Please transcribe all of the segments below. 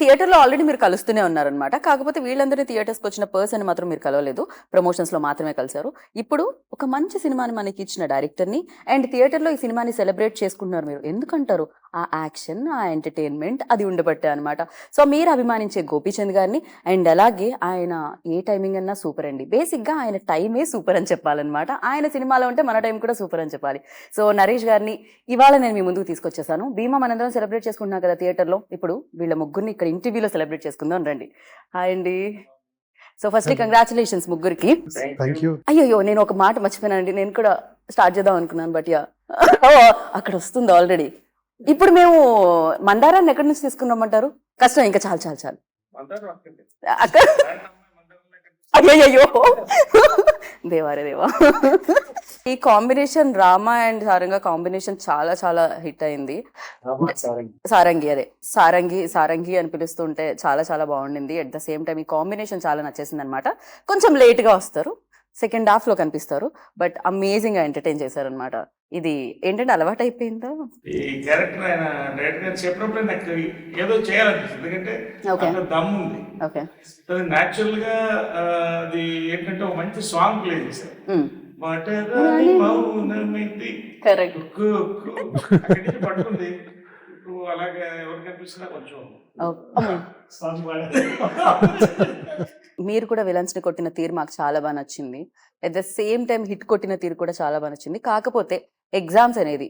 థియేటర్లో ఆల్రెడీ మీరు కలుస్తూనే ఉన్నారనమాట. కాకపోతే వీళ్ళందరినీ థియేటర్స్కి వచ్చిన పర్సన్ మాత్రం మీరు కలవలేదు, ప్రమోషన్స్లో మాత్రమే కలిశారు. ఇప్పుడు ఒక మంచి సినిమాని మనకి ఇచ్చిన డైరెక్టర్ని అండ్ థియేటర్లో ఈ సినిమాని సెలబ్రేట్ చేసుకుంటున్నారు. మీరు ఎందుకంటారు? ఆ యాక్షన్, ఆ ఎంటర్టైన్మెంట్ అది ఉండబట్టే అనమాట. సో మీరు అభిమానించే గోపీచంద్ గారిని అండ్ అలాగే ఆయన ఏ టైమింగ్ అన్నా సూపర్ అండి. బేసిక్గా ఆయన టైమే సూపర్ అని చెప్పాలన్నమాట. ఆయన సినిమాలో ఉంటే మన టైం కూడా సూపర్ అని చెప్పాలి. సో నరేష్ గారిని ఇవాళ నేను మీ ముందుకు తీసుకొచ్చేసాను. భీమా మనందరం సెలబ్రేట్ చేసుకుంటున్నాం కదా థియేటర్లో. ఇప్పుడు వీళ్ళ ముగ్గురిని ఇక్కడ ఇంటర్వ్యూలో సెలబ్రేట్ చేసుకుందాం రండి. హాయ్ అండి. సో ఫస్ట్ కంగ్రాచులేషన్స్ ముగ్గురికి. అయ్యో నేను ఒక మాట మర్చిపోయానండి. నేను కూడా స్టార్ట్ చేద్దాం అనుకున్నాను బట్ యా అక్కడ వస్తుంది ఆల్రెడీ. ఇప్పుడు మేము మందారాన్ని ఎక్కడి నుంచి తీసుకున్నామంటారు? కష్టం, ఇంకా చాలు చాలు చాలు అక్కడ. అయ్యో దేవారే దేవా. ఈ కాంబినేషన్ రామా అండ్ సారంగా కాంబినేషన్ చాలా చాలా హిట్ అయింది. సారంగి, అదే సారంగి అని పిలుస్తుంటే చాలా చాలా బాగుండింది. అట్ ద సేమ్ టైం ఈ కాంబినేషన్ చాలా నచ్చేసింది అనమాట. కొంచెం లేట్ గా వస్తారు, సెకండ్ హాఫ్ లో కనిపిస్తారు, బట్ అమేజింగ్ గా ఎంటర్టైన్ చేశారనమాట. ఇది ఏంటంటే అలవాటు అయిపోయిందా ఈ క్యారెక్టర్? ఆయన డైరెక్ట్ గా చెప్పినప్పుడు నాకు ఏదో చేయాలనిపిస్తుంది, ఎందుకంటే దమ్ ఉంది. న్యాచురల్ గా అది ఏంటంటే ఒక మంచి సాంగ్ ప్లే చేశారు. పట్టుకుంది అలాగే ఎవరికి అనిపిస్తున్నా కొంచెం. మీరు కూడా విలన్స్ ని కొట్టిన తీరు మాకు చాలా బాగా నచ్చింది. At the same time hit కొట్టిన తీరు కూడా చాలా బాగా నచ్చింది. కాకపోతే ఎగ్జామ్స్ అనేది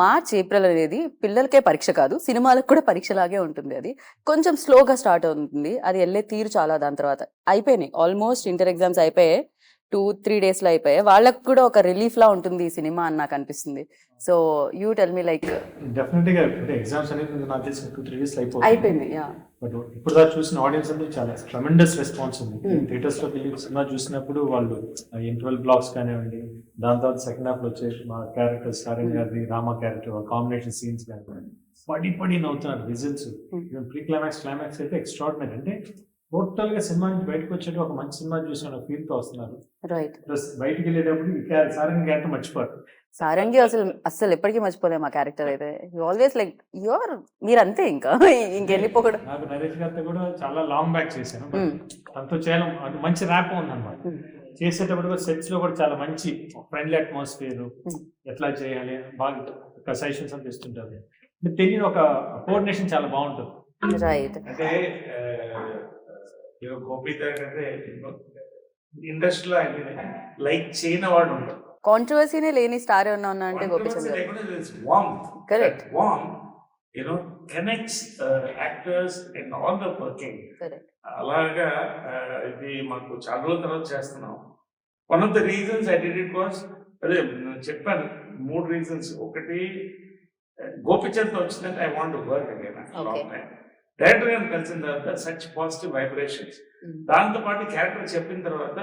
మార్చ్ ఏప్రిల్ అనేది పిల్లలకే పరీక్ష కాదు, సినిమాలకు కూడా పరీక్షలాగే ఉంటుంది. అది కొంచెం స్లోగా స్టార్ట్ అవుతుంది, అది వెళ్ళే తీరు చాలా. దాని తర్వాత అయిపోయినాయి ఆల్మోస్ట్ ఇంటర్ ఎగ్జామ్స్ అయిపోయాయి, 2-3 days లో అయిపోయాయి. వాళ్ళకు కూడా ఒక రిలీఫ్ లా ఉంటుంది ఈ సినిమా అని నాకు అనిపిస్తుంది. So you tell me like. Definite గా ఎగ్జామ్స్ అనేది నాకు తెలిసి 2-3 days అయిపోయింది. బట్ ఇప్పుడు దాకా చూసిన ఆడియన్స్ అంటే చాలా ట్రెమెండస్ రెస్పాన్స్ ఉంది. థియేటర్స్ లో వెళ్ళి సినిమా చూసినప్పుడు వాళ్ళు ఇంటర్వెల్ బ్లాక్స్ కానివ్వండి, దాని తర్వాత సెకండ్ హాఫ్ లో వచ్చే మా క్యారెక్టర్ సారంగ్ గారి రామా క్యారెక్టర్ కాంబినేషన్ సీన్స్ కానివ్వండి, పడి నవ్వుతున్నారు. విజిల్స్, ప్రీ క్లైమాక్స్ అయితే ఎక్స్ట్రాడినరీ. అంటే టోటల్ గా సినిమా నుంచి బయటకు వచ్చేట ఒక మంచి సినిమా చూసిన ఫీల్ తో వస్తున్నారు. ప్లస్ బయటకు వెళ్ళేటప్పుడు సారంగి క్యారెక్టర్ మర్చిపోరు. సారంగి అసలు ఎప్పటికీ మర్చిపోలేము ఆ క్యారెక్టర్ అయితే. యూ ఆల్వేస్ లైక్ యువర్ మీరంతే, ఇంకా ఇంకెళ్ళిపోకూడదు. నాకు నరేష్ గారితో కూడా చాలా లాంగ్ బ్యాక్ చేశాను, తనతో చేయడం మంచి ర్యాప్ ఉందన్నమాట. చేసేటప్పుడు సెట్స్ లో కూడా చాలా మంచి ఫ్రెండ్లీ అట్మాస్ఫియర్, ఎట్లా చేయాలి బాగా సజెషన్స్ అని ఇస్తుంటారు. తెలియని ఒక కోఆర్డినేషన్ చాలా బాగుంటుంది. రైట్. అంటే గోపిత అంటే ఇండస్ట్రీలో లైక్ చేయని వాడు ఉంటాడు. కాంట్రవర్సీనే లేని స్టార్ ఏమన్నా ఉన్నా అంటే Gopichand. Correct. Connects actors and all the working. అలాగా ఇది మాకు చాలా రోజుల తర్వాత చేస్తున్నాం. One of the reasons I did it was, అదే చెప్పాను 3 reasons. ఒకటి, గోపిచంద్ వచ్చిందంటే I want to work again. Director గారిని కలిసిన తర్వాత సచ్ పాజిటివ్ వైబ్రేషన్స్. దాంతో పాటు క్యారెక్టర్ చెప్పిన తర్వాత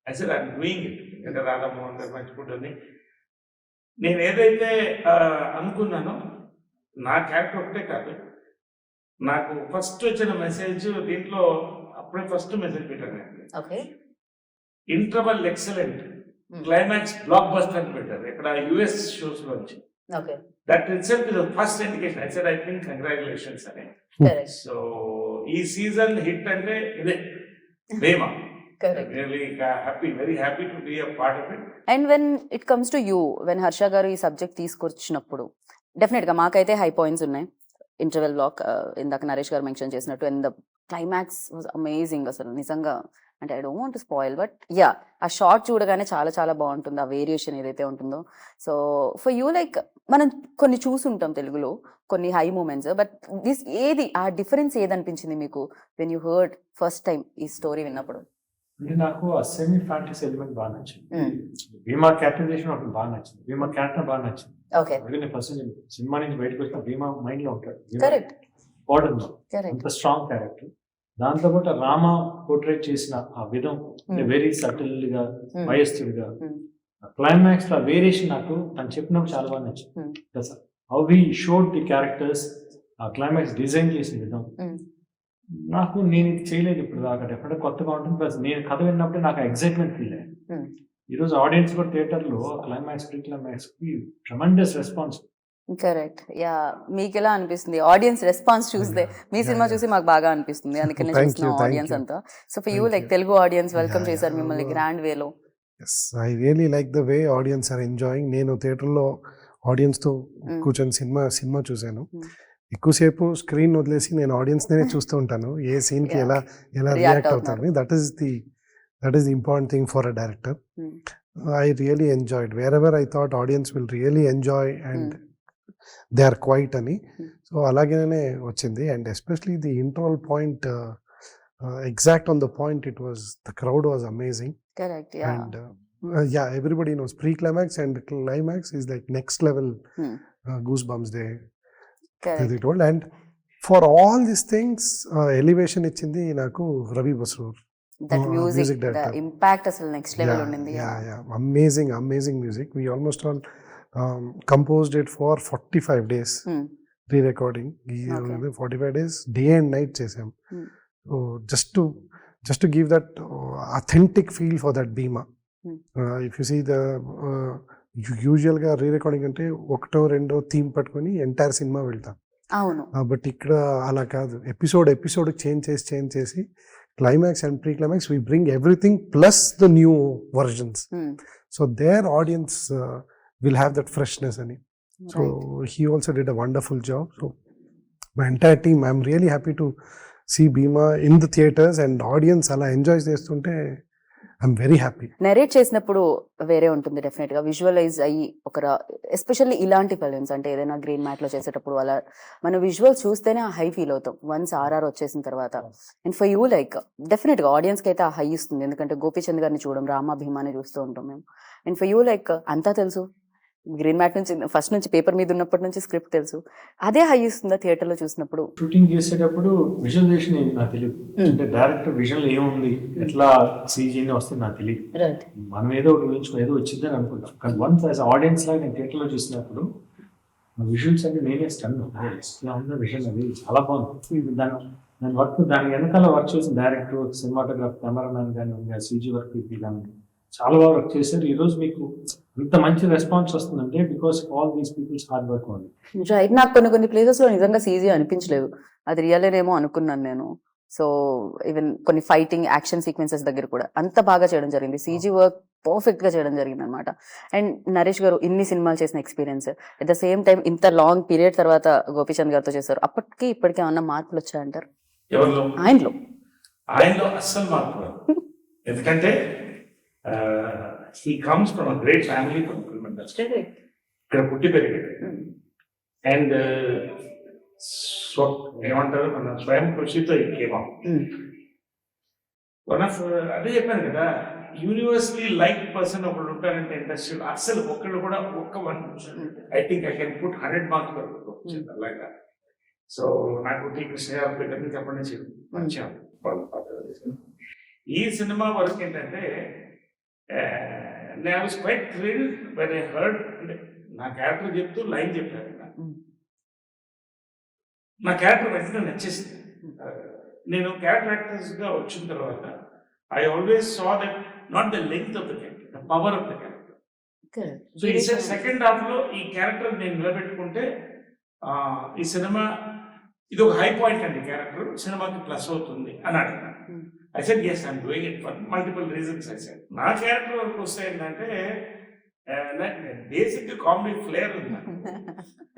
I said I'm doing it. ఎందుకంటే రాధామోహన్ గారు మంచిగుంటుంది. నేను ఏదైతే అనుకున్నానో నా క్యారెక్టర్ ఒకటే కాదు, నాకు ఫస్ట్ వచ్చిన మెసేజ్ దీంట్లో అప్పుడే ఫస్ట్ మెసేజ్ పెట్టాను. Interval excellent, climax block buster అని పెట్టారు ఇక్కడ US షోస్ లోంచి. That itself is the first indication. I said I think congratulations అని. సో ఈ సీజన్ హిట్ అంటే ఇదే భీమా. Really happy, very happy to be a part of it. And when it comes to you, when Harsha garu ఈ subject తీసుకొచ్చినప్పుడు definite గా మాకైతే high points ఉన్నాయి. Interval block ఇందాక నరేష్ గారు మెన్షన్ చేసినట్టు, and the climax was amazing. అసలు నిజంగా అంటే I don't want to spoil, but yeah ఆ షార్ట్ చూడగానే చాలా చాలా బాగుంటుంది, ఆ వేరియేషన్ ఏదైతే ఉంటుందో. సో ఫర్ యూ లైక్ మనం కొన్ని చూసుంటాం తెలుగులో కొన్ని హై మూమెంట్స్, బట్ దిస్ ఏది ఆ డిఫరెన్స్ ఏదనిపించింది మీకు when you heard first time ఈ స్టోరీ విన్నప్పుడు? అంటే నాకు ఆ సెమీ ఫ్యాంటసీ ఎలిమెంట్ బాగా నచ్చింది. భీమా క్యారెక్టరైజేషన్ ఒకటి బాగా నచ్చింది, భీమా క్యారెక్టర్ బాగా నచ్చింది. ఫస్ట్ సినిమా నుంచి బయటకు వచ్చిన భీమా మైండ్ లో ఉంటాడు, అంత స్ట్రాంగ్ క్యారెక్టర్. దాంతో పాటు రామ పోర్ట్రేట్ చేసిన ఆ విధం వెరీ సటిల్ గా, వయస్సుడిగా, క్లైమాక్స్ లో వేరియేషన్ నాకు తను చెప్పినప్పుడు చాలా బాగా నచ్చింది. How we showed the characters, ఆ క్లైమాక్స్ డిజైన్ చేసిన విధం నాకు, నేను ఇది చేయలేదు ఇప్పుడు దాకా. డెఫినెట్ కొత్తగా ఉంటుంది. ప్లస్ నేను కథ విన్నప్పుడే నాకు ఎక్సైట్మెంట్ ఫీల్ అయ్యాను. ఈరోజు ఆడియన్స్ కూడా థియేటర్లో క్లైమాక్స్, ప్రీ క్లైమాక్స్ కి ట్రెమెండస్ రెస్పాన్స్. కరెక్ట్. మీకు ఎలా అనిపిస్తుంది ఆడియన్స్ రెస్పాన్స్ చూస్తే? మీ సినిమా చూసి మాకు బాగా అనిపిస్తుంది, అందుకనే Thank చూస్తున్నాం you, thank ఆడియన్స్ you. అంతా. So for you Thank like you. Telugu audience welcome Yeah, చేశారు yeah. మిమ్మల్ని గ్రాండ్ వేలో. Yes I really like the way audience are enjoying. నేను థియేటర్లో ఆడియన్స్తో కూర్చొని సినిమా చూశాను. ఎక్కువసేపు స్క్రీన్ వదిలేసి నేను ఆడియన్స్నే చూస్తూ ఉంటాను, ఏ సీన్కి Yeah. ఎలా React రియాక్ట్ అవుతున్నారు. అవుతారని. That is the important thing for a director. I really enjoyed. Wherever I thought audience will really enjoy and they are quiet అని. సో అలాగనే వచ్చింది. And especially the interval point, exact on the point, the crowd was amazing. Correct. And everybody knows pre-climax and climax is like next level goosebumps they correct. told. And for all these things elevation ఇచ్చింది నాకు Ravi Basrur. That music music director. Impact అసలు next level ఉండింది. Amazing music. We almost all composed it for 45 days re-recording. Okay. 45 days day and night చేసాం. So just to give that authentic feel for that Bhima. If you see the usual గా re-recording అంటే ఒకటో రెండో theme పట్టుకొని entire cinema వెళ్తాం. అవును. But ఇక్కడ అలా కాదు, ఎపిసోడ్ చేంజ్ చేసి climax and pre climax we bring everything plus the new versions. So there audience will have that freshness అని. So he also did a wonderful job. So my entire team, I'm really happy to see Bhimaa in the theatres and audience అలా enjoy చేస్తుంటే I'm very happy. Narrate చేసినప్పుడు వేరే ఉంటుంది definite గా, visualise అయ్యి especially ఇలాంటి films అంటే ఏదైనా గ్రీన్ మ్యాట్ లో చేసేటప్పుడు అలా మన విజువల్స్ చూస్తేనే ఆ హై ఫీల్ అవుతాం వన్స్ ఆర్ఆర్ వచ్చేసిన తర్వాత. And for you like definite గా ఆడియన్స్ కి అయితే ఆ హై ఇస్తుంది, ఎందుకంటే గోపీచంద్ గారిని చూడడం, రామా భీమాని చూస్తూ ఉంటాం మేము. అండ్ ఫర్ యూ లైక్ అంతా తెలుసు, గ్రీన్ మ్యాట్ నుంచి ఫస్ట్ నుంచి పేపర్ మీద ఉన్నప్పటి నుంచి స్క్రిప్ట్ తెలుసు, అదే హై ఇస్తుందా థియేటర్ లో చూసినప్పుడు? షూటింగ్ చేసేటప్పుడు విజువలైజేషన్ నాకు తెలియదు, అంటే డైరెక్టర్ విజువల్ ఏముంది, ఎట్లా సీజీని వస్తుంది నాకు తెలియదు. మనం ఏదో ఒకటి ఊహించుకో ఏదో వచ్చిందని అనుకుంటాం, కానీ వన్స్ యాజ్ ఆడియన్స్ లాగా నేను థియేటర్లో చూసినప్పుడు విజువల్స్ అంటే నేనే స్టన్. ఉన్న విజువల్ అది చాలా బాగుంది. దాని వర్క్, దాని వెనకాల వర్క్ చేసిన డైరెక్టర్, సినిమాటోగ్రాఫర్, కెమెరామ్యాన్ కానీ, సీజీ వర్క్ కానీ చాలా బాగా వర్క్ చేశారు. ఈరోజు మీకు ఇంత మంచి రెస్పాన్స్ వస్తుందంటే because all these people's hard work ఉంది. రైట్. నాకు కొన్ని ప్లేసెస్ లో నిజంగా సీజీ అనిపించలేదు, అది రియలేనేమో అనుకున్నాను నేను. సో ఈవెన్ కొన్ని ఫైటింగ్ యాక్షన్ సీక్వెన్సెస్ దగ్గర కూడా అంత బాగా చేయడం జరిగింది, సీజీ వర్క్ పర్ఫెక్ట్ గా చేయడం జరిగింది అనమాట. అండ్ నరేష్ గారు ఇన్ని సినిమాలు చేసిన experience, at the same time ఇంత లాంగ్ పీరియడ్ తర్వాత గోపీచంద్ గారితో చేశారు, అప్పటికి ఇప్పటికే ఏమన్నా మార్పులు వచ్చాయంటారు ఎవరిలో? ఆయనలో అస్సలు మార్పు రాదు. ఎందుకంటే he comes from a great family from film industry. ఇక్కడ పుట్టి పెరిగాడు. అండ్ ఏమంటారు, మన స్వయం కృషితో కేమా వన్ ఆఫ్, అదే చెప్పాను కదా, యూనివర్సలీ లైక్ పర్సన్ ఒకళ్ళు ఉంటారంటే ఇండస్ట్రీలో అస్సలు ఒకళ్ళు కూడా ఒక్క 1%, I think I can put 100 marks వరకు వచ్చింది అలాగా. సో నాకు టీ కృష్ణ గారి దగ్గర నుంచి అప్పటి నుంచి మంచిగా ఈ సినిమా వరకు ఏంటంటే నేను was quite thrilled when I heard, అంటే నా క్యారెక్టర్ చెప్తూ లైన్ చెప్పారు, నా క్యారెక్టర్ వెంటనే నచ్చేసింది. నేను క్యారెక్టర్ యాక్టర్స్గా వచ్చిన తర్వాత I always saw that not the length of the character, the power of the character. So ఈ సెకండ్ హాఫ్లో ఈ క్యారెక్టర్ నేను నిలబెట్టుకుంటే ఈ సినిమా ఇది ఒక హై పాయింట్ అండి, క్యారెక్టర్ సినిమాకి ప్లస్ అవుతుంది అని అడిగినాను. I said, yes, I'm doing it for multiple reasons. I said, నా క్యారెక్టర్ వరకు వస్తే ఏంటంటే బేసిక్ కామెడీ ఫ్లేర్ ఉంది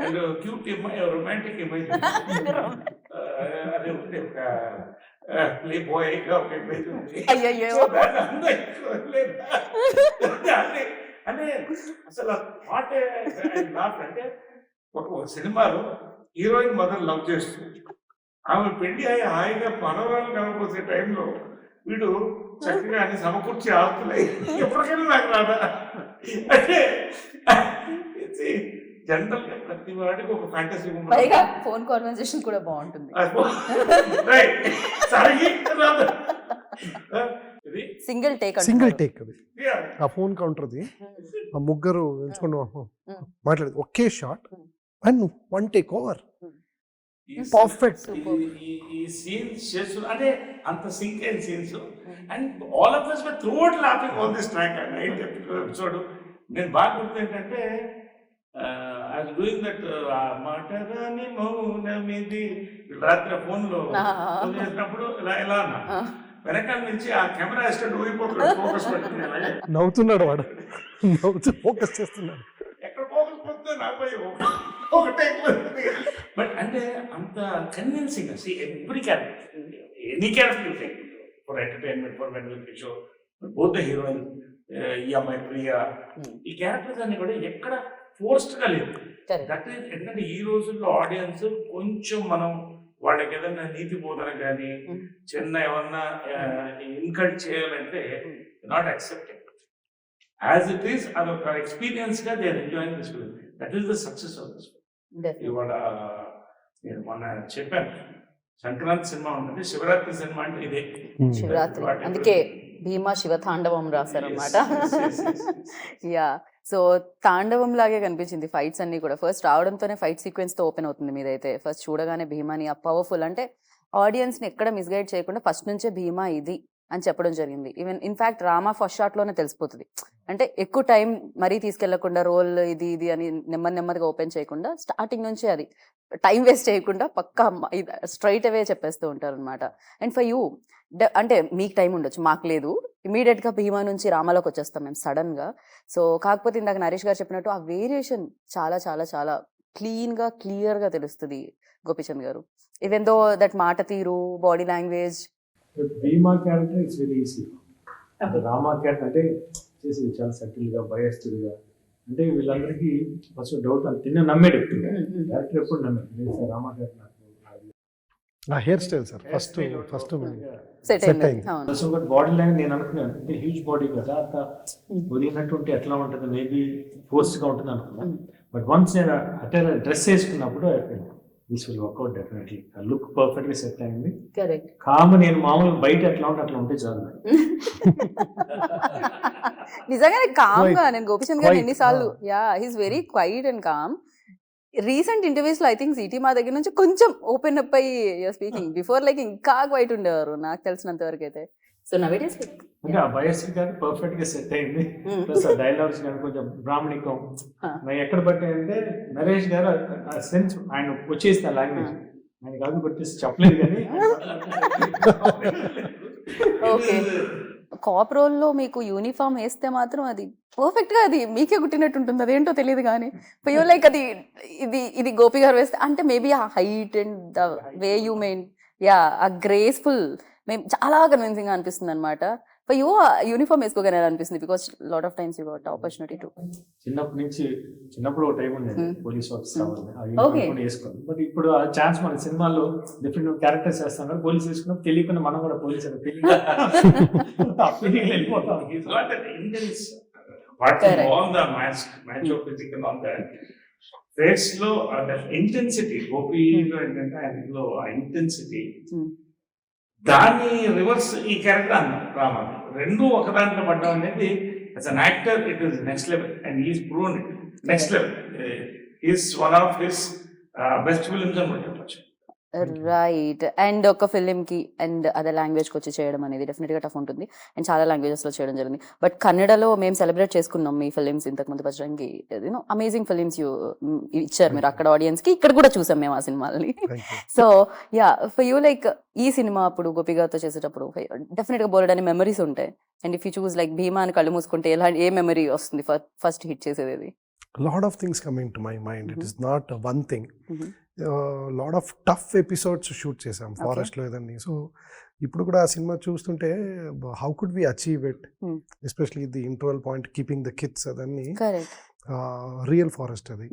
అండ్ క్యూట్ రొమాంటిక్ ఇమేజ్, అదే ఉంది, ఒక ప్లే బాయ్ ఒక ఇమేజ్ ఉంది. అంటే అసలు థాట్ అంటే ఒక సినిమాలో హీరోయిన్ మదర్ లవ్ చేస్తుంది, ఆమె పెళ్లి అయ్యి హాయిగా మనవరాలు కలగపోసే టైంలో వీడు చక్కగా అన్ని సమకూర్చి ఆడుతున్నాయి, ఎప్పటికైనా నాకు రాదా అంటే జనరల్ గా ప్రతి వాడికి ఒక ఫ్యాంటసీ ఫోన్ కాన్వర్సేషన్ కూడా బాగుంటుంది. సింగిల్ టేక్ అది ఆ ఫోన్ కౌంటర్ది, ఆ ముగ్గురు ఎంచుకుని మాట్లాడేది ఒకే shot and one take over perfect. ఈ సీన్స్ చేస్తూ అంటే అంత సింక్ అయిన scenes and all of us were throughout laughing on this track. Episode నేను బాగా గుర్తు ఏంటంటే I doing that Maatarani Mounamidhi రాత్రి ఫోన్లో చేసినప్పుడు ఇలా ఇలా అన్నా వెనకాల నుంచి ఆ కెమెరా అసిస్టెంట్ ఊగిపోతున్నాడు ఫోకస్ పెట్టుకుని అలాగే. నవ్వుతున్నాడు వాడు, నవ్వుతూ ఫోకస్ చేస్తున్నాడు. ఎక్కడ ఫోకస్ పోతే నాపై ఒకటే బట్ అంటే అంత convincing every character any character for entertainment for వెంటనే షో బోత్ ద హీరోయిన్ ఈ అమ్మాయి ప్రియా ఈ క్యారెక్టర్స్ అన్ని కూడా ఎక్కడ ఫోర్స్డ్ గా లేదు. దట్ ఈస్ ఎందుకంటే ఈ రోజుల్లో ఆడియన్స్ కొంచెం మనం వాళ్ళకి ఏదైనా నీతి బోధన కానీ చిన్న ఏమన్నా ఇన్కల్ట్ చేయాలంటే not accepted as it is అదొక ఎక్స్పీరియన్స్ గా they are enjoying this film. That is the success of this film. ఇవాళ నేను మొన్న చెప్పాను సంక్రాంతి సినిమా ఉంటుంది, శివరాత్రి సినిమా అంటే ఇదే. శివరాత్రి అందుకే భీమా శివ తాండవం రాశారనమాట. యా, సో తాండవం లాగే కనిపించింది ఫైట్స్ అన్ని కూడా. ఫస్ట్ రావడంతోనే ఫైట్ సీక్వెన్స్ తో ఓపెన్ అవుతుంది మీదైతే. ఫస్ట్ చూడగానే భీమాని ఆ పవర్ఫుల్ అంటే ఆడియన్స్ ని ఎక్కడ మిస్గైడ్ చేయకుండా ఫస్ట్ నుంచే భీమా ఇది అని చెప్పడం జరిగింది. Even in fact Rama first shot లోనే తెలిసిపోతుంది. అంటే ఎక్కువ టైం మరీ తీసుకెళ్లకుండా రోల్ ఇది ఇది అని నెమ్మదిగా ఓపెన్ చేయకుండా స్టార్టింగ్ నుంచే అది టైం వేస్ట్ చేయకుండా పక్కా స్ట్రైట్ అవే చెప్పేస్తూ ఉంటారు అనమాట. అండ్ ఫర్ యూ అంటే మీకు టైం ఉండొచ్చు, మాకు లేదు. ఇమీడియట్ గా భీమా నుంచి రామాలోకి వచ్చేస్తాం మేము సడన్ గా. సో కాకపోతే ఇందాక నరేష్ గారు చెప్పినట్టు ఆ వేరియేషన్ చాలా చాలా చాలా క్లియర్ గా తెలుస్తుంది గోపీచంద్ గారు. ఈవెన్ దో దట్ మాట తీరు, body language. Bhima character it's very easy. Rama character అంటే చేసేది చాలా సటిల్ గా బయస్డ్ గా. అంటే వీళ్ళందరికీ ఫస్ట్ డౌట్ తిన్న నమ్మేడు క్యారెక్టర్ ఎప్పుడు నమ్మేది రామా క్యారెక్టర్. ఆ hair style sir first set Set అయింది. అవును. బాడీ లాంగ్వేజ్ నేను అనుకున్నాను అంటే హ్యూజ్ బాడీ కదా, అంత వదిలినట్టు ఉంటే ఎట్లా ఉంటుంది, మేబీ ఫోర్స్ గా ఉంటుంది అనుకున్నాను. బట్ వన్స్ నేను అటే డ్రెస్ వేసుకున్నప్పుడు this will work out definitely. Look perfect గా సెట్ అయింది. కరెక్ట్. కామ నేను మామూలుగా బయట ఎట్లా ఉంటే అట్లా ఉంటే చాలు. నిజంగానే కామ్ గా నేను గోపీచంద్ గారు Quite, ఎన్నిసార్లు he's very quite and calm. Recent interviews లో ఐ థింక్ సిటీ మా దగ్గర నుంచి కొంచెం ఓపెన్ అప్ అయ్యి స్పీకింగ్. బిఫోర్ లైక్ ఇంకా క్వైట్ ఉండేవారు నాకు తెలిసినంత వరకు అయితే. సో నవేడేస్ అంటే ఆ బయస్ కానీ పర్ఫెక్ట్ గా సెట్ అయింది. ప్లస్ ఆ డైలాగ్స్ కానీ కొంచెం బ్రాహ్మణికం ఎక్కడ పట్టాయంటే నరేష్ గారు ఆ సెన్స్ ఆయన వచ్చేసిన లాంగ్వేజ్ ఆయన కాదు కొట్టేసి చెప్పలేదు కానీ. ఓకే. కాప్ రోల్ లో మీకు యూనిఫామ్ వేస్తే మాత్రం అది పర్ఫెక్ట్ గా అది మీకే గుట్టినట్టు ఉంటుంది. అదేంటో తెలియదు కానీ ఫర్ లైక్ అది ఇది గోపి గారు వేస్తే అంటే మేబీ ఆ height and the way you main ఆ గ్రేస్ఫుల్ మేము చాలా కన్విన్సింగ్ గా అనిపిస్తుంది అనమాట. ఫర్ యూ యూనిఫామ్ వేసుకోగానే అనిపిస్తుంది because lot of times you got opportunity to. చిన్నప్పుడు ఒక టైం ఉండేది పోలీస్ ఆఫీసర్ Okay. వేసుకోండి. బట్ ఇప్పుడు ఆ ఛాన్స్ మన సినిమాలో డిఫరెంట్ క్యారెక్టర్స్ వేస్తాం కదా, పోలీస్ వేసుకున్నాం తెలియకుండా మనం కూడా పోలీస్ వెళ్ళిపోతాం. He's got that intense, watching Correct. all the match of physical on that face లో that intensity గోపిలో ఏంటంటే ఆయనలో ఆ ఇంటెన్సిటీ దాన్ని రివర్స్ ఈ క్యారెక్టర్ అన్నాం రామా. రెండు ఒక దాంట్లో పడ్డం అనేది as an actor it is next level and he's proven it next level. He's one of his best films అని కూడా చెప్పచ్చు. రైట్. అండ్ ఒక ఫిలిం కి అండ్ అదే లాంగ్వేజ్ కి వచ్చి చేయడం అనేది డెఫినెట్ గా టఫ్ ఉంటుంది. అండ్ చాలా లాంగ్వేజెస్ లో చేయడం జరిగింది. బట్ కన్నడలో మేము సెలబ్రేట్ చేసుకున్నాం మీ ఫిలిమ్స్ ఇంతకు ముందు వచ్చడానికి. యూనో అమేజింగ్ ఫిలిమ్స్ ఇచ్చారు మీరు అక్కడ ఆడియన్స్ కి. ఇక్కడ కూడా చూసాం మేము ఆ సినిమాలని. సో ఫర్ యూ లైక్ ఈ సినిమా అప్పుడు గోపి గారితో చేసేటప్పుడు డెఫినెట్ గా బోల్డ్ అనే మెమరీస్ ఉంటాయి. And if you choose like Bhimaa అని కళ్ళు మూసుకుంటే ఏ మెమరీ వస్తుంది ఫస్ట్ హిట్ చేసేది? Lot of things coming to my mind. It is not one thing. Lot of tough episodes shoot చేసాం ఫారెస్ట్ లో ఏదన్నీ. సో ఇప్పుడు కూడా ఆ సినిమా చూస్తుంటే how could we achieve it, especially the interval point keeping the kids అదన్నీ real forest అది.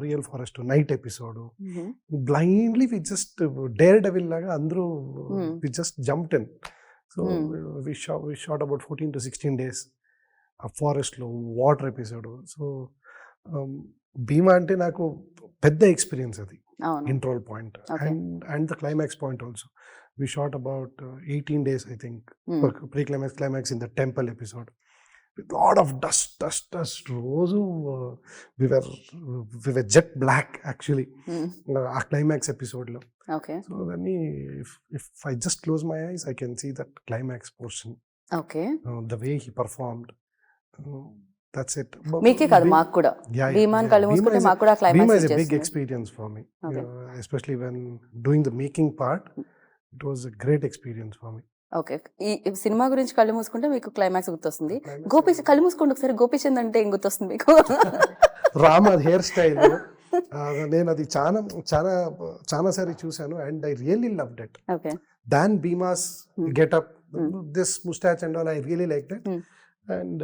Real forest night episode blindly we just daredevil లాగా అందరూ we just jumped in. So we shot about 14 to 16 days ఆ ఫారెస్ట్లో water episode. So భీమా అంటే నాకు పెద్ద experience అది. Interval point and the climax point also we shot about 18 days I think. Pre climax in the temple episode with lot of dust రోజు we were jet black actually ఆ climax episode లో. So దాన్ని if I just close my eyes I can see that climax portion. The way he performed that's it. మీకే కాదు మాకు కూడా భీమాన్ కళ్ళు మూసుకుంటే మాకు కూడా Bhima climax is a big experience for me, Okay. especially when doing the making part. It was a great experience for me. Okay. ఈ cinema గురించి కళ్ళు మూసుకుంటే మీకు క్లైమాక్స్ గుర్తొస్తుంది. Climax గోపి కళ్ళు మూసుకోండి ఒకసారి, గోపీచంద్ అంటే ఏం గుర్తొస్తుంది మీకు? రామ హెయిర్ స్టైల్ నేను అది చాలా చాలా చాలా సారి చూసాను and I really loved it. Okay. Than Bhimas getup, this moustache and all, I really like that. Hmm. And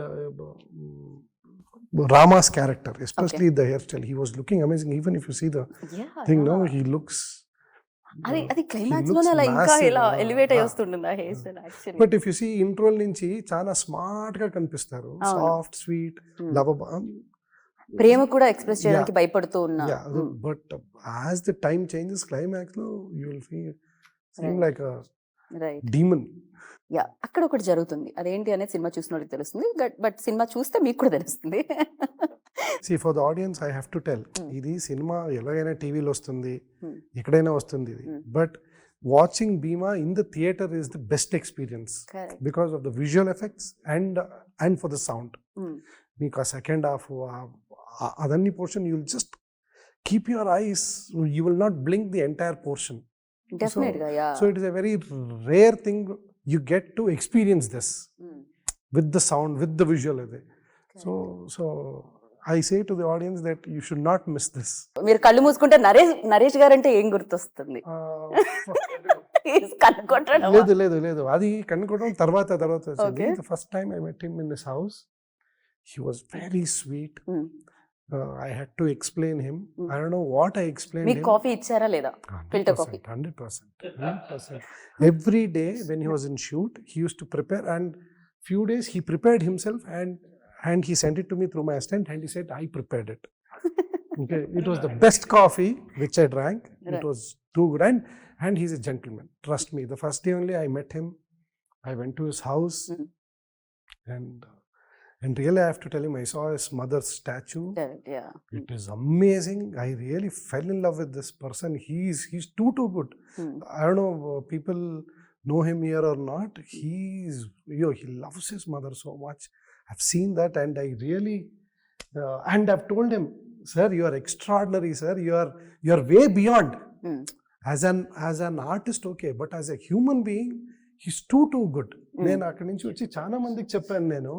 Rama's character, especially the hairstyle, he was looking amazing. Even if you see the thing, no, he looks. అది climax he లోనే looks అలా ఇంకా massive. ఇలా elevate అయ్యి వస్తుంటుంది ఆ hair style actually. But if you see intro నుంచి చాలా స్మార్ట్ గా కనిపిస్తారు, అవును. Soft sweet lovable. ప్రేమ కూడా ఎక్స్ప్రెస్ చేయడానికి భయపడుతూ ఉన్నా. But as the time changes, climax లో you will seem Right. like a right. demon. Yeah, అక్కడ ఒకటి జరుగుతుంది. అదేంటి అనేది సినిమా చూసిన వాళ్ళకి తెలుస్తుంది. బట్ సినిమా చూస్తే మీకు కూడా తెలుస్తుంది. See, for the audience, I have to tell, ఇది సినిమా ఎలాగైనా టీవీలో వస్తుంది, ఎక్కడైనా వస్తుంది ఇది. But watching Bhimaa in the theatre is the best experience correct. Because of the visual effects and for the sound. మీకు ఆ సెకండ్ హాఫ్ అదన్ని portion you will just keep your eyes, you will not blink the entire portion. Definite గా. Yeah. So it is a very rare thing you get to experience this with the sound, with the visual. So I say to the audience that you should not miss this. మీరు కళ్ళు మూసుకుంటే నరేష్ గారు అంటే ఏం గుర్తొస్తుంది? కనుక్కుంటాడు. లేదు అది కనుక్కోవడం తర్వాత Okay. the first time I met him in his house, he was very sweet. I had to explain him. I don't know what I explained మీకు him. కాఫీ ఇచ్చారా లేదా? Filter coffee. 100%. Every day when he was in shoot, he used to prepare, and few days he prepared himself and he sent it to me through my assistant and he said, I prepared it. Okay, it was the best coffee which I drank. It Right. was too good, and he's a gentleman. Trust me. The first day only I met him, I went to his house, and really I have to tell him, I saw his mother's statue. Yeah. It is amazing. I really fell in love with this person. He's too good. I don't know people know him here or not. He loves his mother so much. I've seen that, and I really and I've told him, sir, you are extraordinary, sir. You are way beyond. As an artist, okay, but as a human being, he's too good. నేను అక్కడి నుంచి వచ్చి చాలా మందికి చెప్పాను నేను.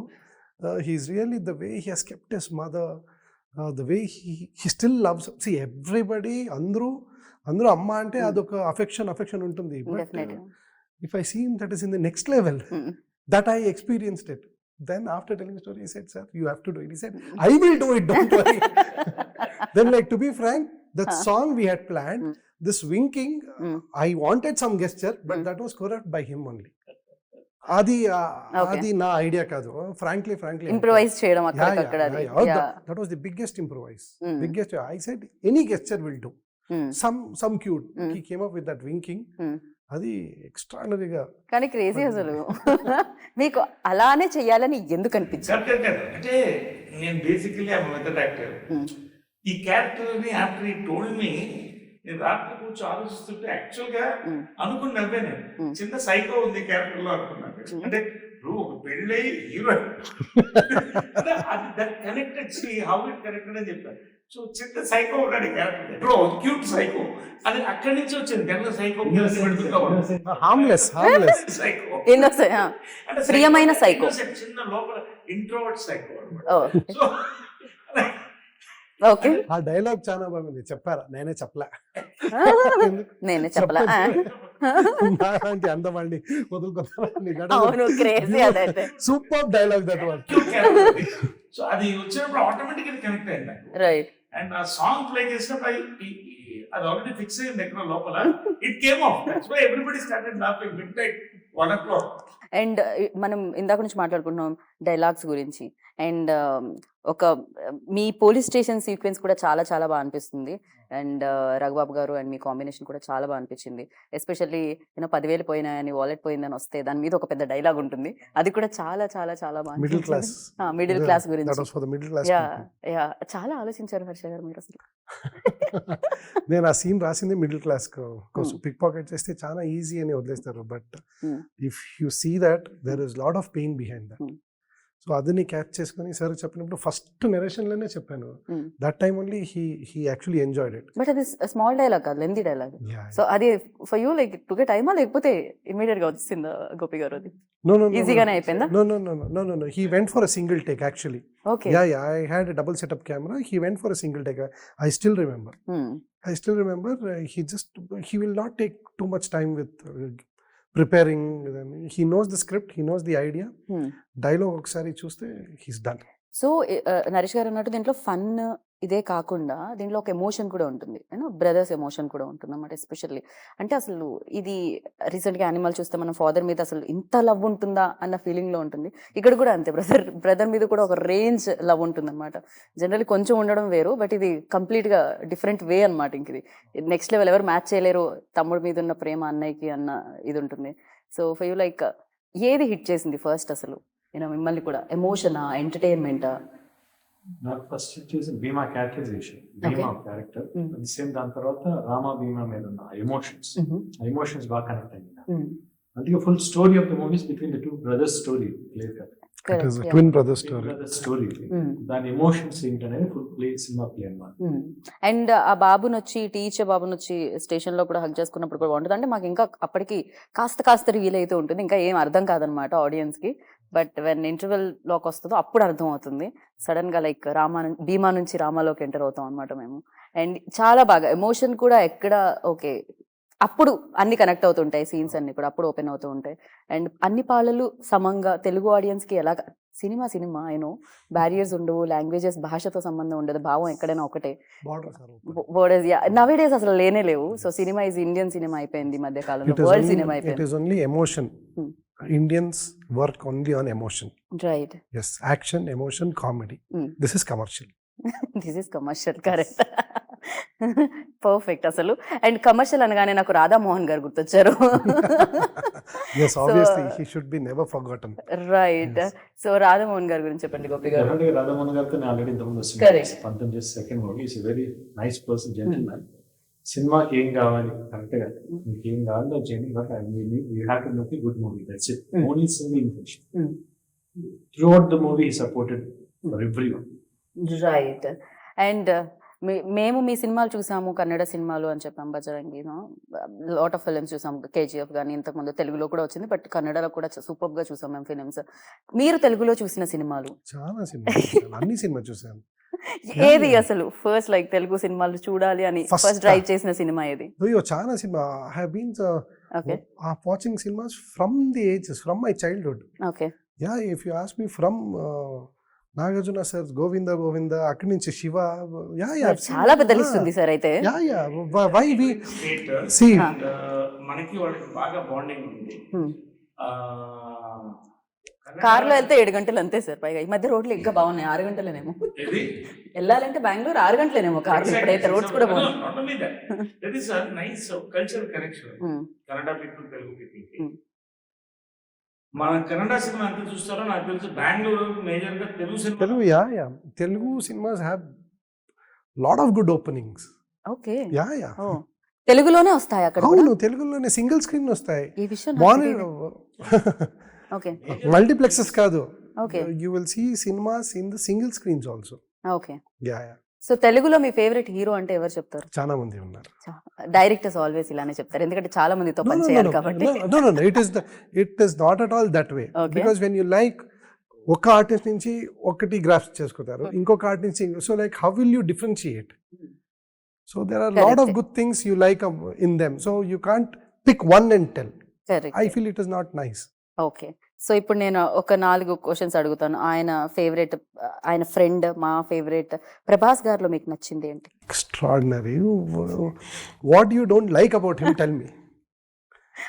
He's really, the way he has kept his mother, the way he still loves. See, everybody, అందరూ అమ్మ అంటే అదొక అఫెక్షన్ ఉంటుంది. But if I see him, that is in the next level. That I experienced it. Then after telling the story, he said, sir, you have to do it. He said, I will do it, don't worry. Then, like, to be frank, that song we had planned, this winking, I wanted some gesture, but that was correct by him only. అది నా idea కాదు. Frankly improvise చేయడం అక్కడక్కడ. that was the biggest improvise. Biggest, I said any gesture will do. Some cute. He came up with that winking. అది ఎక్స్ట్రాడనరీగా. కానీ crazy అసలు. మీకు అలానే చెయ్యాలని ఎందుకు అనిపించింది? అంటే నేను బేసికలీ ఐ మెథడ్ యాక్టర్. ఈ క్యారెక్టర్ ని ఆఫ్టర్ ఈ టోల్డ్ మీ, నేను రాత్రి కూర్చొని ఆలోచిస్తుంటే యాక్చువల్ గా అనుకుని నవ్వే నేను. చిన్న సైకో ఉంది క్యారెక్టర్ లో అనుకున్నాను. అంటే ఒక పెళ్ళి హీరో అది కనెక్టెడ్, హౌ ఇట్ కనెక్టెడ్ అని చెప్పాను. సో చిన్న సైకో ఉన్నాడు క్యారెక్టర్, క్యూట్ సైకో. అది అక్కడి నుంచి వచ్చింది. కనుక సైకో హార్మ్లెస్ సైకో, అంటే ప్రియమైన సైకో, చిన్న లోపల ఇంట్రోవర్ట్ సైకో అనమాట. So okay. ఆ డైలాగ్ చాలా బాగుంది. చెప్పారా? నేనే చెప్పలే. అందమండి super dialogue that was. So అది వచ్చినప్పుడు ఆటోమేటిక్గా కనెక్ట్ అయింది. రైట్. అండ్ ఆ సాంగ్ ప్లే చేసినప్పుడు అది ఆల్రెడీ ఫిక్స్ అయింది ఎక్కడ లోపల. It came off. That's why everybody started laughing midnight 1 o'clock. And మనం ఇందాక నుంచి మాట్లాడుకుంటున్నాం డైలాగ్స్ గురించి. అండ్ ఒక మీ పోలీస్ స్టేషన్ సీక్వెన్స్ కూడా చాలా చాలా బాగా అనిపిస్తుంది. అండ్ రఘుబాబు గారు అండ్ మీ కాంబినేషన్ కూడా చాలా బాగా అనిపించింది. ఎస్పెషల్లీ 10,000 పోయినాయని, వాలెట్ పోయిందని వస్తే దాని మీద ఒక పెద్ద డైలాగ్ ఉంటుంది. అది కూడా చాలా చాలా చాలా బాగా మిడిల్ క్లాస్ గురించి. యా, చాలా ఆలోచించారు హర్ష గారు మీరు అసలు. నేను ఆ సీన్ రాసింది మిడిల్ క్లాస్ కోసం. పిక్ పాకెట్ చేస్తే చాలా ఈజీ అని వదిలేస్తారు. But if you see that there is lot of pain behind that. So అదని క్యాచ్ చేసుకొని సార్ చెప్పినప్పుడు ఫస్ట్ నెరేషన్లోనే చెప్పాను. Hmm. That time only he actually enjoyed it. But అది స్మాల్ డైలాగ్ కాదు, లెందీ డైలాగ్. సో అది ఫర్ యూ లైక్ టుకే టైమా లేకపోతే ఇమీడియట్ గా వచ్చిందా గోపి గారు? అది No, ఈజీగానే అయిపోయిందా? No. He went for a single take actually. Okay. Yeah. I had a double setup camera. He went for a single take. I still remember. He will not take too much time with preparing. He knows the script. He knows the idea. Dialogue ఒకసారి చూస్తే he's done. So Naresh గారు అన్నట్టు దీంట్లో fun ఇదే కాకుండా దీంట్లో ఒక emotion కూడా ఉంటుంది, యూనో బ్రదర్స్ ఎమోషన్ కూడా ఉంటుంది అన్నమాట. ఎస్పెషల్లీ అంటే అసలు ఇది రీసెంట్గా యానిమల్ చూస్తే మన ఫాదర్ మీద అసలు ఇంత లవ్ ఉంటుందా అన్న ఫీలింగ్లో ఉంటుంది. ఇక్కడ కూడా అంతే, బ్రదర్ మీద కూడా ఒక రేంజ్ లవ్ ఉంటుంది అనమాట. జనరల్లీ కొంచెం ఉండడం వేరు, బట్ ఇది కంప్లీట్గా డిఫరెంట్ వే అనమాట. ఇంక ఇది నెక్స్ట్ లెవెల్, ఎవరు మ్యాచ్ చేయలేరు తమ్ముడి మీద ఉన్న ప్రేమ అన్నయ్యకి అన్న ఇది ఉంటుంది. సో ఫర్ యూ లైక్ ఏది హిట్ చేసింది ఫస్ట్ అసలు మిమ్మల్ని కూడా? ఎమోషనా, ఎంటర్టైన్మెంటా? నాకు ఫస్ట్ వచ్చేసి భీమా క్యారెక్టరైజేషన్, భీమా క్యారెక్టర్. సేమ్ దాని తర్వాత రామా భీమా మీద ఉన్న ఎమోషన్స్ బాగా కనెక్ట్ అయింది. అందుకే full story of the movies between the two brothers story clear cut. It is a twin brother story. Story దాని ఎమోషన్స్ ఏంటనేది ఫుల్ ప్లే సినిమా ప్లే అన్నమాట. అండ్ ఆ బాబుని వచ్చి టీచర్ బాబుని వచ్చి స్టేషన్ లో కూడా హక్ చేసుకున్నప్పుడు కూడా బాగుంటుంది. అంటే మాకు ఇంకా అప్పటికి కాస్త రివీల్ అయితే ఉంటుంది, ఇంకా ఏం అర్థం కాదనమాట ఆడియన్స్ కి. బట్ వెన్ ఇంటర్వెల్ లోకి వస్తుందో అప్పుడు అర్థం అవుతుంది. సడన్ గా లైక్ భీమా నుంచి రామాలోకి ఎంటర్ అవుతాం అనమాట మేము. అండ్ చాలా బాగా ఎమోషన్ కూడా ఎక్కడ ఓకే, అప్పుడు అన్ని కనెక్ట్ అవుతుంటాయి, సీన్స్ అన్ని కూడా అప్పుడు ఓపెన్ అవుతూ ఉంటాయి. అండ్ అన్ని పాటలు సమంగా తెలుగు ఆడియన్స్ కి ఎలా సినిమా అయినో బ్యారియర్స్ ఉండవు, లాంగ్వేజెస్ భాషతో సంబంధం ఉండదు, భావం ఎక్కడైనా ఒకటే. బోర్డర్స్ నవే డేస్ అసలు లేనే లేవు. So cinema is Indian cinema అయిపోయింది ఈ మధ్య కాలంలో, వరల్డ్ సినిమా అయిపోయింది. It is only emotion. Indians work only on emotion. Right. Yes, action, emotion, comedy. This is commercial. This is commercial, correct, perfect అసలు. And commercial అనగానే నాకు రాధామోహన్ గారు గుర్తొచ్చారు. Yes, obviously he should be never forgotten. Right. So Radha Mohan గారి గురించి చెప్పండి గోపి గారు. Definitely Radha Mohan గారితో నేను ఆల్రెడీ ఇంతకుముందు Correct. 19 second movie. Is very nice person, gentlemen. సినిమాకి ఏం కావాలి కరెక్ట్ గా మీకు ఏం కావాలో చేయండి, but you have to make a good movie. That's it. Only single intention. Throughout the movie he supported for everyone. Right. And మేము మీ సినిమాలు చూసాము, కన్నడ సినిమాలు అని చెప్పాం, బజరంగి, లాట్ ఆఫ్ ఫిలిమ్స్ చూసాం, కేజీఎఫ్ కానీ ఇంతకుముందు తెలుగులో కూడా వచ్చింది, బట్ కన్నడలో కూడా సూపర్ గా చూసాం మేము ఫిలిమ్స్. మీరు తెలుగులో చూసిన సినిమాలు? చాలా సినిమా, అన్ని సినిమా చూసాను. ఏది అసలు ఫస్ట్ లైక్ తెలుగు సినిమాలు చూడాలి అని ఫస్ట్ డ్రైవ్ చేసిన సినిమా ఏది? అయ్యో చాలా సినిమా. I have been watching cinemas from the ages, from my childhood. Okay. Yeah, if you ask me from Nagarjuna sir, Govinda అక్కడి నుంచి శివ, చాలా పెద్ద లిస్ట్ ఉంది సార్. అయితే వై వి సీ మనకి వాళ్ళకి బాగా బాండింగ్ ఉంది. కార్లో వెళ్తే 7 గంటలు అంతే సార్. పైగా ఈ మధ్య రోడ్లు ఇంకా బాగున్నాయి, 6 గంటలేనేమో వెళ్ళాలంటే బెంగళూరు 6 గంటలేనేమో కార్లు. ఇప్పుడైతే రోడ్స్ కూడా బాగున్నాయి. Cultural connection Kannada people, Telugu people. మన కన్నడ సినిమా ఎంత చూస్తారో నాకు తెలుసు, బెంగళూరు మేజర్ గా Telugu cinemas have lot of good openings. Okay. Yeah తెలుగులోనే వస్తాయి అక్కడ? అవును, తెలుగులోనే సింగిల్ స్క్రీన్ వస్తాయి. ఈ విషయం ఓకే. మల్టీప్లెక్సెస్ కాదు. Okay. You will see cinemas in the single screens also. Okay. Yeah. So తెలుగులో మీ ఫేవరెట్ హీరో అంటే ఎవరు చెప్తారు? చాలా మంది ఉన్నారు. డైరెక్టర్స్ ఆల్వేస్ ఇలానే చెప్తారు, ఎందుకంటే చాలా మందితో పనిచేయాలి కాబట్టి. It is not at all that way. Because when you like ఒక ఆర్టిస్ట్ నుంచి ఒకటి గ్రాఫ్స్ చేసుకుంటారు, ఇంకొక ఆర్టిస్ట్ నుంచి. So like how will you differentiate? So there are lot of good things you like in them. So you can't pick one and tell. I feel it is not nice. Okay. సో ఇప్పుడు నేను ఒక 4 questions అడుగుతాను. ఆయన favourite, ఆయన friend, మా favourite. Prabhas గారిలో మీకు నచ్చింది ఏంటి? Extraordinary. What you don't like about him, tell me.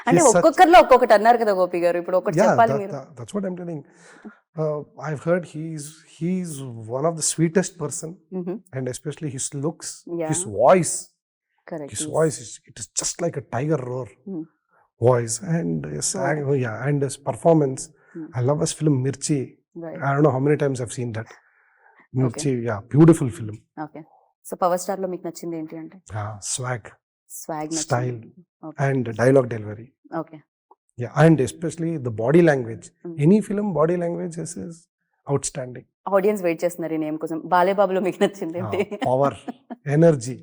అంటే ఒక్కొక్కరిలో ఒక్కొక్కటి అన్నారు కదా గోపి గారు, ఇప్పుడు ఒకటి చెప్పాలి మీరు. That's what I'm telling. I've heard he's one of the sweetest person, and especially his looks, his voice. Correct. His voice it is just like a tiger roar. Voice and and his performance. I love his film Mirchi. Right. I don't know how many times I've seen that. Mirchi, beautiful film. Okay. So Power Star లో మీకు నచ్చింది ఏంటి అంటే? Swag, swag, style, and dialogue delivery. Okay. Yeah, and especially the body language. Any film body language is outstanding. Audience wait చేస్తున్నారు ఈ name కోసం. బాలేబాబులో మీకు నచ్చింది ఏంటి? Power, energy,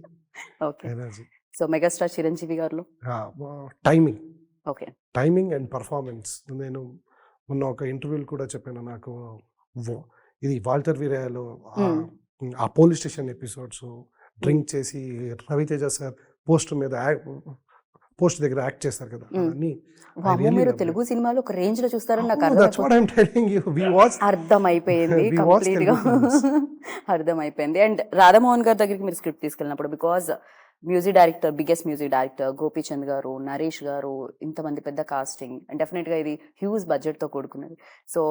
okay. Energy, so megastar Chiranjeevi గారిలో timing, okay. Timing and performance. నేను మొన్న ఒక ఇంటర్వ్యూలు కూడా చెప్పాను, నాకు ఇది వాల్టర్ వీరయ్యలో ఆ పోలీస్ స్టేషన్ ఎపిసోడ్స్ డ్రింక్ చేసి రవితేజ సార్ పోస్ట్ దగ్గర యాక్ట్ చేస్తారు కదా, అవన్నీ వామ్మో, మీరు తెలుగు సినిమాలో ఒక రేంజ్ లో చూస్తారని నాకు that's what I'm telling you. We watched అర్థమైపోయింది We watched కంప్లీట్ గా. Telugu films. అర్థమైపోయింది. అండ్ రాధామోహన్ గారి దగ్గరికి మీరు స్క్రిప్ట్ తీసుకెళ్ళినప్పుడు, because music director, biggest music director Gopichand garu, Naresh గారు, ఇంతమంది పెద్ద కాస్టింగ్, అండ్ డెఫినెట్ గా ఇది హ్యూజ్ బడ్జెట్ తో కూడుకున్నది. సో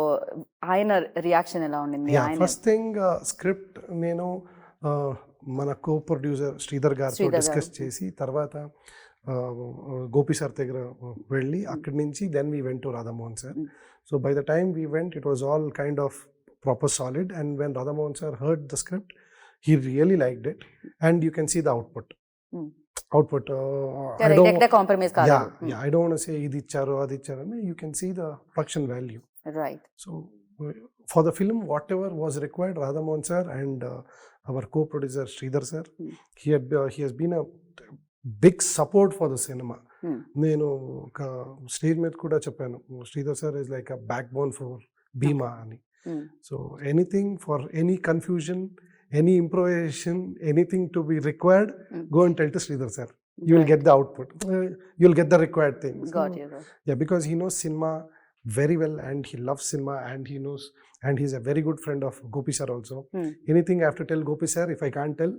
ఆయన రియాక్షన్ ఎలా ఉండింది? ఆయన ఫస్ట్ థింగ్ స్క్రిప్ట్ నేను మన కో ప్రొడ్యూసర్ శ్రీధర్ గారితో శ్రీధర్ గారు. డిస్కస్ చేసి తర్వాత గోపి సార్ దగ్గర వెళ్ళి అక్కడి నుంచి then we went to Radhamohan sir. Mm. So by the time we went it was all kind of proper solid, and when Radhamohan sir heard the script he really liked it, and you can see the output. Mm. Output. Compromise కాదు. Yeah, I don't want to say ఇది ఇచ్చారు అది ఇచ్చారు అని. You can see the production value. Right. So for the film, whatever was required, Radhamohan sir and our co-producer Sridhar sir, Hmm. he has been a big support for the cinema. నేను ఒక stage మీద కూడా చెప్పాను, Sridhar sir is like a backbone for Bhimaa అని. So anything for any confusion, any improvisation, anything to be required, go and tell to Sridhar sir. You will get the output. You will get the required things. Got you. Yeah, because he knows cinema very well, and he loves cinema, and he knows, and he's a very good friend of Gopi sir also. Anything I have to tell Gopi sir, if I can't tell,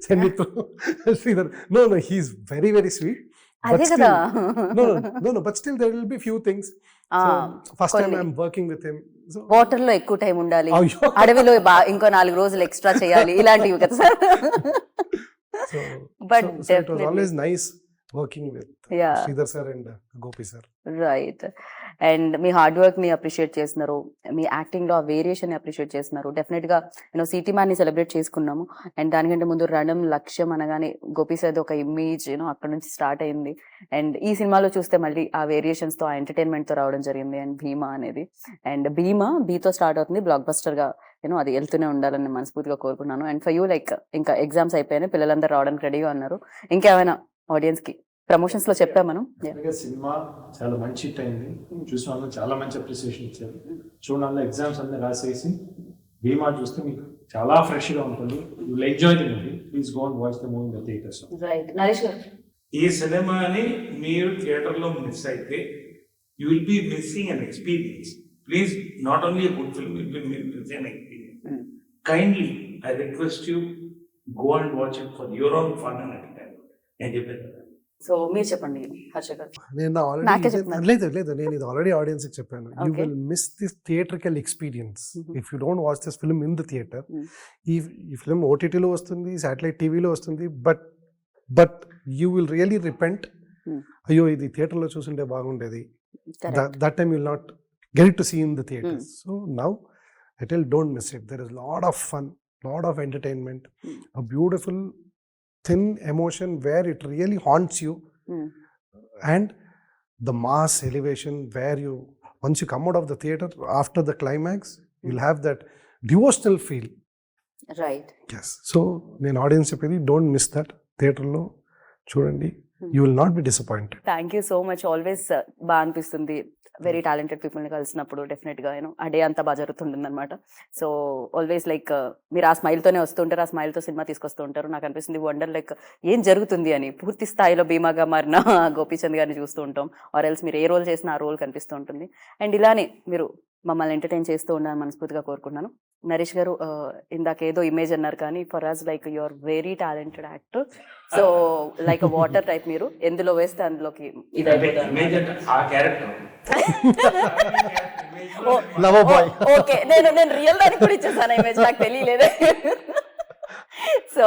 send it to Sridhar. No, he's very, very sweet. But అదే still, కదా. no, but still there will be few things. So first time I'm working with him. So water లో ఎక్కువ time ఉండాలి, అయ్యో. అడవిలో ఇంకో 4 రోజులు extra చేయాలి, ఇలాంటివి కదా sir. So, But so it was definitely. always nice working with Yeah. Sridhar sir and Gopi sir. Right. And me hard work ని అప్రిషియేట్ చేస్తున్నారు, మీ యాక్టింగ్ లో ఆ వేరియేషన్ ని అప్రిషియేట్ చేస్తున్నారు. డెఫినెట్ గా నేను సిటీ మ్యాన్ ని సెలబ్రేట్ చేసుకున్నాము, అండ్ దానికంటే ముందు రణం, లక్ష్యం అనగానే గోపి సార్ ఒక ఇమేజ్ అక్కడ నుంచి స్టార్ట్ అయింది. అండ్ ఈ సినిమాలో చూస్తే మళ్ళీ ఆ వేరియేషన్స్ తో, ఆ ఎంటర్టైన్మెంట్ తో రావడం జరిగింది. అండ్ భీమా అనేది, అండ్ భీమా బీతో స్టార్ట్ అవుతుంది, బ్లాక్ బస్టర్ గా అది వెళ్తూనే ఉండాలని మనస్ఫూర్తిగా కోరుకున్నాను. అండ్ ఫర్ యూ, లైక్ ఇంకా ఎగ్జామ్స్ అయిపోయినాయి, పిల్లలందరూ రావడానికి రెడీగా ఉన్నారు. ఇంకేమైనా ఆడియన్స్ కి ప్రమోషన్స్ లో చెప్పాం మనం? సినిమా చాలా మంచి హిట్ అయింది, చూసిన వాళ్ళు చాలా మంచి అప్రిసియేషన్ ఇచ్చారు. చూడాలి, ఎగ్జామ్స్ అన్ని రాసేసి భీమా చూస్తే మీకు చాలా ఫ్రెష్ గా ఉంటుంది. You will enjoy the movie. Please go and watch the movie in the theatres. Right. Naresh గారు, ఈ సినిమాని మీరు థియేటర్లో మిస్ అయితే you will be missing an experience. Please, not only a good film, will be missing an experience. Kindly I request you, go and watch it for your own fun and entertainment. నేను చెప్పేది కదా. So మీరు చెప్పండి హర్ష గారు. నేను నాకే already చెప్తున్నారు. లేదు నేను ఇది ఆల్రెడీ ఆడియన్స్ కి చెప్పాను. You Okay. Will miss this theatrical experience if you don't watch this film in the theatre. ఈ ఫిల్మ్ ఓటీటీలో వస్తుంది, శాటిలైట్ టీవీలో వస్తుంది, but you will really repent. అయ్యో, ఇది థియేటర్లో చూసుంటే బాగుండేది. That time you'll not get it to see in the theaters. So now I tell, don't miss it. There is a lot of fun, lot of entertainment, a beautiful thin emotion where it really haunts you, and the mass elevation where you, once you come out of the theater after the climax, you'll have that devotional feel. Right. Yes. So నేను audience చెప్పేది, don't miss that. థియేటర్లో చూడండి, you will not be disappointed. Thank you so much. Always బాగా అనిపిస్తుంది very talented పీపుల్ని కలిసినప్పుడు. డెఫినెట్గా ఆ డే అంతా బాగా జరుగుతుంటుంది అనమాట. సో ఆల్వేస్ లైక్ మీరు ఆ స్మైల్తోనే వస్తుంటారు, ఆ స్మైల్తో సినిమా తీసుకొస్తూ ఉంటారు. నాకు అనిపిస్తుంది వండర్ లైక్ ఏం జరుగుతుంది అని. పూర్తి స్థాయిలో భీమాగా మారిన గోపీచంద్ గారిని చూస్తూ ఉంటాం, ఆర్ ఎల్స్ మీరు ఏ రోల్ చేసినా ఆ రోల్ కనిపిస్తూ ఉంటుంది. అండ్ ఇలానే మీరు మమ్మల్ని ఎంటర్టైన్ చేస్తూ ఉండాలని మనస్ఫూర్తిగా కోరుకుంటున్నాను. నరేష్ గారు, ఇందాక ఏదో ఇమేజ్ అన్నారు, కానీ for us like you are very talented actor. So like water type, మీరు ఎందులో వేస్తే అందులోకి Image అంటే ఆ క్యారెక్టర్. Lover boy. ఓకే, నేను రియల్ దానికి కూడా ఇచ్చేసాను ఇమేజ్, నాకు తెలియలేదే. So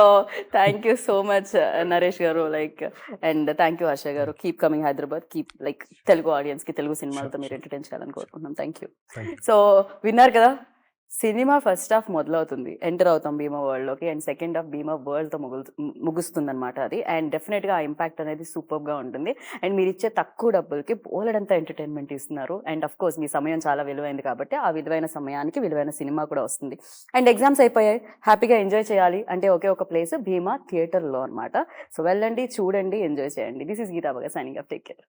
thank you so much Naresh garu, like, and thank you Harsha garu. Keep coming Hyderabad, keep like Telugu audience కి తెలుగు సినిమాలతో మీరు ఎంటర్టైన్ చేయాలని కోరుకుంటున్నాం. Thank you. Thank you. సో విన్నారు కదా, సినిమా ఫస్ట్ హాఫ్ మొదలవుతుంది, ఎంటర్ అవుతాం భీమా వరల్డ్లోకి, అండ్ సెకండ్ హాఫ్ భీమా వరల్డ్తో ముగుస్తుంది అనమాట అది. అండ్ డెఫినెట్గా ఆ ఇంపాక్ట్ అనేది సూపర్గా ఉంటుంది. అండ్ మీరు ఇచ్చే తక్కువ డబ్బులకి బోలెడంత ఎంటర్టైన్మెంట్ ఇస్తున్నారు. అండ్ అఫ్ కోర్స్ మీ సమయం చాలా విలువైంది కాబట్టి ఆ విలువైన సమయానికి విలువైన సినిమా కూడా వస్తుంది. అండ్ ఎగ్జామ్స్ అయిపోయాయి, హ్యాపీగా ఎంజాయ్ చేయాలి అంటే ఒకే ఒక ప్లేస్ భీమా థియేటర్లో అనమాట. సో వెళ్ళండి, చూడండి, ఎంజాయ్ చేయండి. This is Geetha Bhagat signing off. Take care.